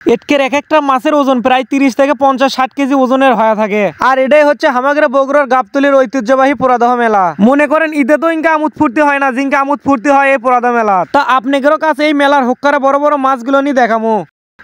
এটকের এক একটা মাছের ওজন প্রায় 30 থেকে 50-60 কেজি ওজনের হয়ে থাকে। আর এটাই হচ্ছে হামাগের বগুড়ার গাবতলীর ঐতিহ্যবাহী পুরাদহ মেলা। মনে করেন ঈদে তো ইনকা আমোদ ফুর্তি হয় না, জিনকা আমোদ ফুর্তি হয় এই পুরাদহ মেলা। তা আপনাদেরও কাছে এই মেলার হুক্কারে বড় বড় মাছগুলো নিয়ে দেখামু।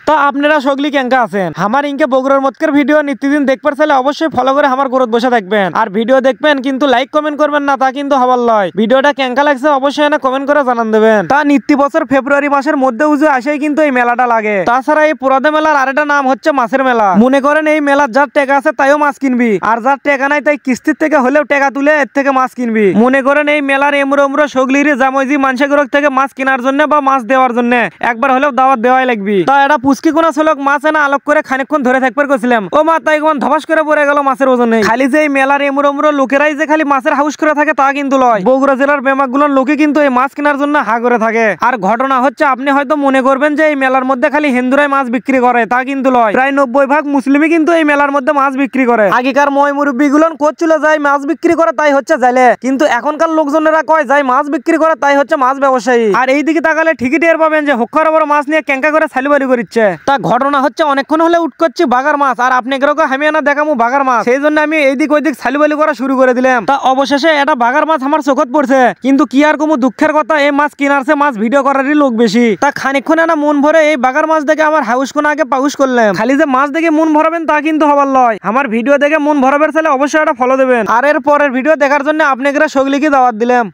তো আপনারা সগলি কেঙ্কা আছেন? আমার ইনকে বগুড়ার মতকের ভিডিও নিত্যদিন দেখবার চাইলে অবশ্যই ফলো করে আমার গ্রোথ বসে থাকবেন। আর ভিডিও দেখবেন কিন্তু লাইক কমেন্ট করবেন না, তা কিন্তু হবার লয়। ভিডিওটা কেঙ্কা লাগছে অবশ্যই না কমেন্ট করে জানান দেবেন। তা নিত্য বছর ফেব্রুয়ারি মাসের মধ্যে উজু আসেই কিন্তু এই মেলাটা লাগে। তাছাড়া এই পুরাদহ মেলার আরেকটা নাম হচ্ছে মাছের মেলা। মনে করেন এই মেলার যার টাকা আছে তাইও মাছ কিনবি, আর যার টাকা নাই তাই কিস্তির থেকে হলেও টাকা তুলে এর থেকে মাছ কিনবি। মনে করেন এই মেলার এমরো সগলির জামইজি মানুষের থেকে মাছ কেনার জন্য বা মাছ দেওয়ার জন্য একবার হলেও দাওয়াত দেওয়াই লাগবি। তা এটা পুষ্কি কোনা ছোলক মাছ এনে আলোক করে খানিকক্ষণ ধরে থাকবার করছিলাম, ও মা তাই কোন ধবাস করে পড়ে গেল মাছের ওজনে। খালি যে এই মেলার এমরো লোকেরাই যে খালি মাছের হাউস করে থাকে তা কিন্তু লয়। বগুড়া জেলার বেমাকগুলোর লোকে কিন্তু এই মাছ কেনার জন্য হা করে থাকে। আর ঘটনা হচ্ছে আপনি হয়তো মনে করবেন যে এই মেলার মধ্যে খালি হিন্দুরাই মাছ বিক্রি করে, তা কিন্তু লয়। প্রায় 90% মুসলিমই কিন্তু এই মেলার মধ্যে মাছ বিক্রি করে। আগেকার মই মুরব্বী গুলো করছিল যাই মাছ বিক্রি করে তাই হচ্ছে জালে, কিন্তু এখনকার লোকজনেরা কয় যাই মাছ বিক্রি করে তাই হচ্ছে মাছ ব্যবসায়ী। আর এই দিকে তাকালে ঠিকই টের পাবেন যে হুক্কার বড় মাছ নিয়ে কেঙ্কা করে সালিবারি করছে। তা ঘটনা হচ্ছে অনেকক্ষণ হলে উঠ করছি বাগার মাছ, আর আপনি আমি না দেখামু বাগার মাছ, সেই জন্য আমি এইদিক ওইদিক সালিবালি করা শুরু করে দিলাম। তা অবশেষে এটা বাগার মাছ আমার চোখত পড়ছে, কিন্তু কি আর কোনো দুঃখের কথা এই মাছ কিনারছে মাছ ভিডিও করারই লোক বেশি। তা খানিকক্ষণ না মন ভরে এই বাগার মাছ দেখে আমার হাউস কোন আগে পাউস করলাম। খালি যে মাছ দেখে মন ভরাবেন তা কিন্তু হবার লয়। আমার ভিডিও দেখে মন ভরাবের চাইলে অবশ্যই এটা ফলো দেবেন। আর এর পরের ভিডিও দেখার জন্য আপনাকে সগলিকে দাওয়াত দিলাম।